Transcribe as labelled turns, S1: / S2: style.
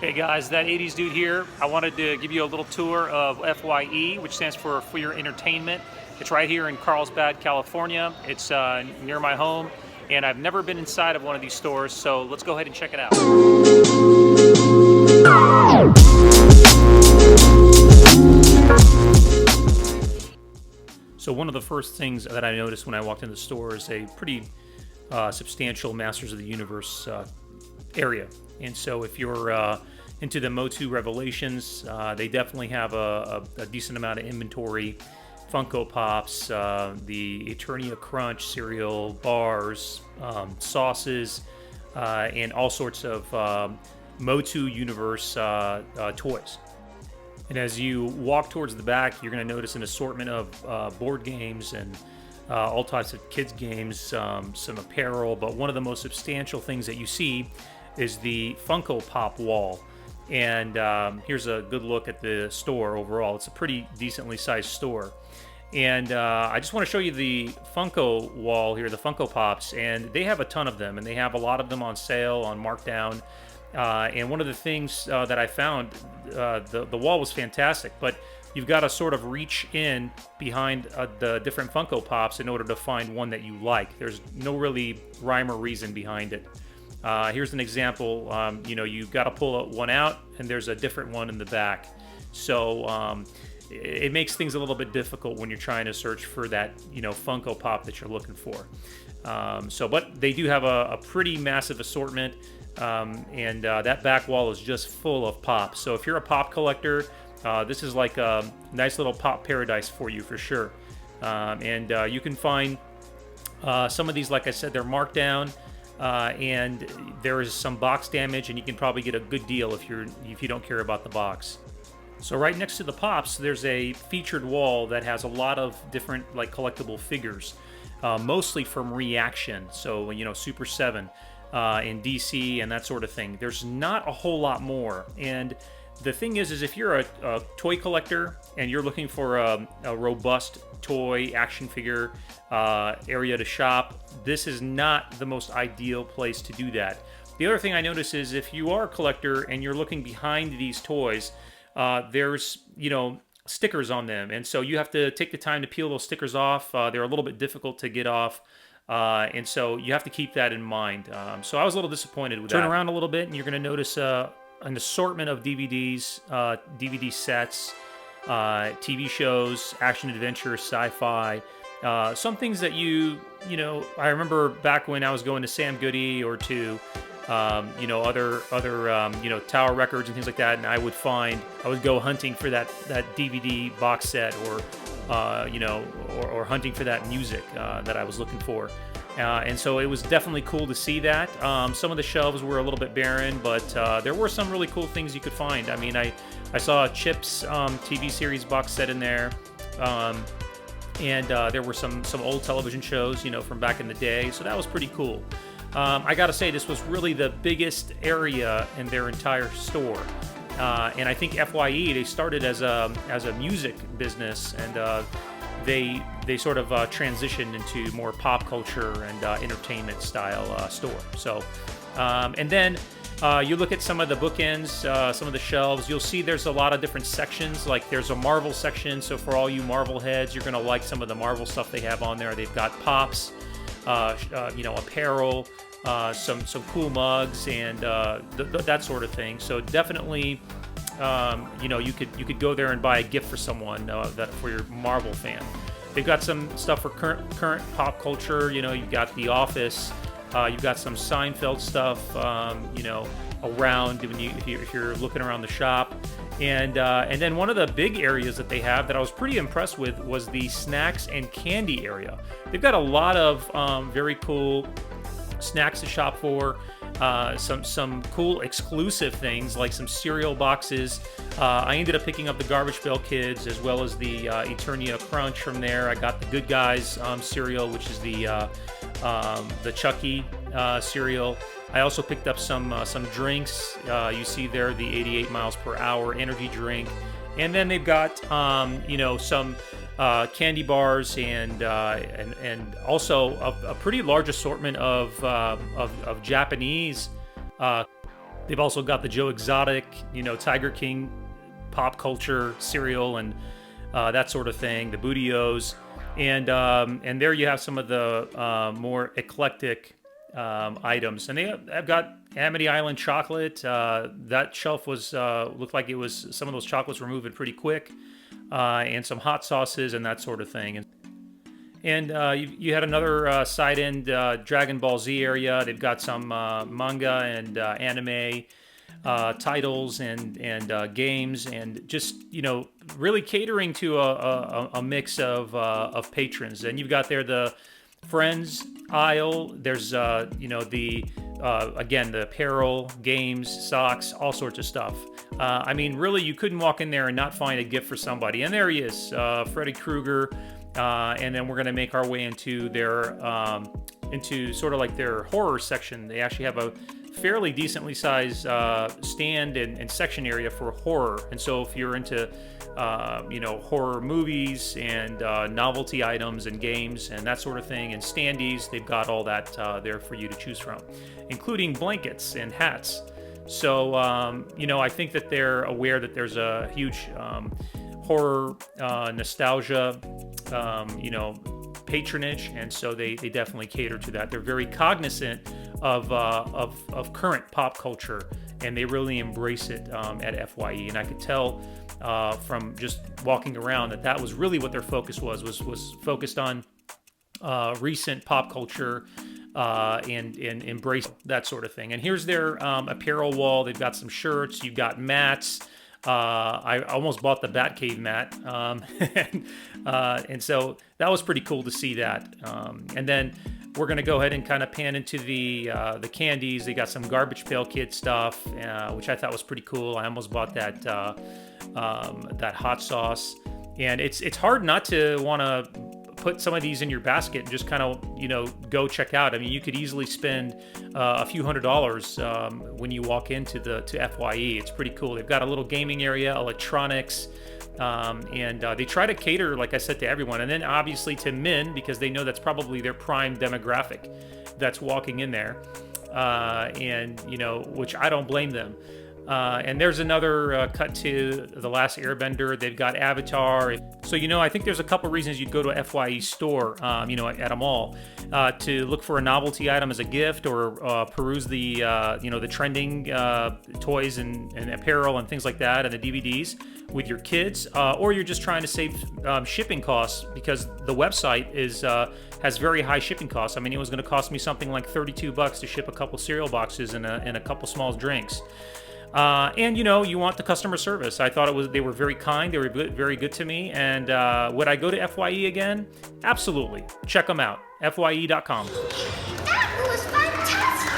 S1: Hey guys, that 80s dude here. I wanted to give you a little tour of FYE, which stands for Your Entertainment. It's right here in Carlsbad, California. It's near my home, and I've never been inside of one of these stores, so let's go ahead and check it out. So one of the first things that I noticed when I walked in the store is a pretty substantial Masters of the Universe area. And so if you're into the Motu Revelations, they definitely have a decent amount of inventory. Funko Pops, the Eternia Crunch cereal, bars, sauces, and all sorts of Motu Universe toys. And as you walk towards the back, you're going to notice an assortment of board games and all types of kids games, some apparel, but one of the most substantial things that you see is the Funko Pop Wall. And here's a good look at the store overall. It's a pretty decently sized store. And I just want to show you the Funko Wall here, the Funko Pops, and they have a ton of them, and they have a lot of them on sale, on markdown. And one of the things that I found, the wall was fantastic, but you've got to sort of reach in behind the different Funko Pops in order to find one that you like. There's no really rhyme or reason behind it. Here's an example. You've got to pull one out, and there's a different one in the back. So it makes things a little bit difficult when you're trying to search for that, Funko Pop that you're looking for. But they do have a pretty massive assortment. And that back wall is just full of pops. So if you're a pop collector, this is like a nice little pop paradise for you for sure. And you can find some of these, like I said, they're marked down, and there is some box damage, and you can probably get a good deal if you don't care about the box. So right next to the pops, there's a featured wall that has a lot of different like collectible figures, mostly from Reaction. So Super 7. In DC and that sort of thing. There's not a whole lot more. And the thing is if you're a toy collector and you're looking for a robust toy action figure area to shop, this is not the most ideal place to do that. The other thing I notice is if you are a collector and you're looking behind these toys, there's stickers on them, and so you have to take the time to peel those stickers off. They're a little bit difficult to get off. And so you have to keep that in mind. So I was a little disappointed with that. Turn around a little bit, and you're going to notice an assortment of DVDs, DVD sets, TV shows, action adventure, sci-fi. Some things that I remember back when I was going to Sam Goody or to other Tower Records and things like that, and I would go hunting for that DVD box set or hunting for that music that I was looking for. And so it was definitely cool to see that. Some of the shelves were a little bit barren, but there were some really cool things you could find. I mean, I saw a Chips TV series box set in there. And there were some old television shows, from back in the day. So that was pretty cool. I got to say, this was really the biggest area in their entire store. And I think FYE, they started as a music business, and they sort of transitioned into more pop culture and entertainment style store. So, and then you look at some of the bookends, some of the shelves, you'll see there's a lot of different sections. Like there's a Marvel section, so for all you Marvel heads, you're gonna like some of the Marvel stuff they have on there. They've got pops, apparel, some cool mugs, and that sort of thing. So definitely, you could go there and buy a gift for someone for your Marvel fan. They've got some stuff for current pop culture. You've got The Office. You've got some Seinfeld stuff. Around if you're looking around the shop. And then one of the big areas that they have that I was pretty impressed with was the snacks and candy area. They've got a lot of very cool snacks to shop for. Some cool exclusive things like some cereal boxes. I ended up picking up the Garbage Pail Kids as well as the Eternia Crunch from there. I got the Good Guys cereal, which is the Chucky cereal. I also picked up some drinks. You see there the 88 miles per hour energy drink, and then they've got some candy bars and also a pretty large assortment of Japanese They've also got the Joe Exotic, Tiger King pop culture cereal and that sort of thing, the Bootios. And there you have some of the more eclectic items. And I've got Amity Island chocolate. That shelf was looked like it was, some of those chocolates were moving pretty quick. And some hot sauces and that sort of thing. And you had another side-end Dragon Ball Z area. They've got some manga and anime titles and games, and just really catering to a mix of patrons. And you've got there the Friends aisle. There's the again, the apparel, games, socks, all sorts of stuff. I mean, really, you couldn't walk in there and not find a gift for somebody. And there he is, Freddy Krueger. And then we're going to make our way into their into sort of like their horror section. They actually have a fairly decently sized stand and section area for horror. And so if you're into horror movies and novelty items and games and that sort of thing, and standees, they've got all that there for you to choose from, including blankets and hats. So I think that they're aware that there's a huge horror nostalgia patronage, and so they definitely cater to that. They're very cognizant of current pop culture, and they really embrace it at FYE. And I could tell from just walking around that was really what their focus was focused on recent pop culture and embrace that sort of thing. And here's their apparel wall. They've got some shirts. You've got mats. I almost bought the Batcave mat, and so that was pretty cool to see that. And then we're going to go ahead and kind of pan into the Candies. They got some Garbage Pail Kid stuff, which I thought was pretty cool. I almost bought that hot sauce, and it's hard not to want to put some of these in your basket and just kind of go check out. I mean, you could easily spend a few $100s when you walk into to FYE. It's pretty cool. They've got a little gaming area, electronics, and they try to cater, like I said, to everyone, and then obviously to men, because they know that's probably their prime demographic that's walking in there, and which I don't blame them. And there's another cut to The Last Airbender. They've got Avatar. So, I think there's a couple reasons you'd go to a FYE store, at a mall, to look for a novelty item as a gift, or peruse the, the trending toys and apparel and things like that, and the DVDs with your kids, or you're just trying to save shipping costs, because the website has very high shipping costs. I mean, it was going to cost me something like $32 to ship a couple cereal boxes and a couple small drinks. And you want the customer service. I thought they were very kind. They were very good to me. And would I go to FYE again? Absolutely. Check them out. FYE.com.
S2: That was fantastic!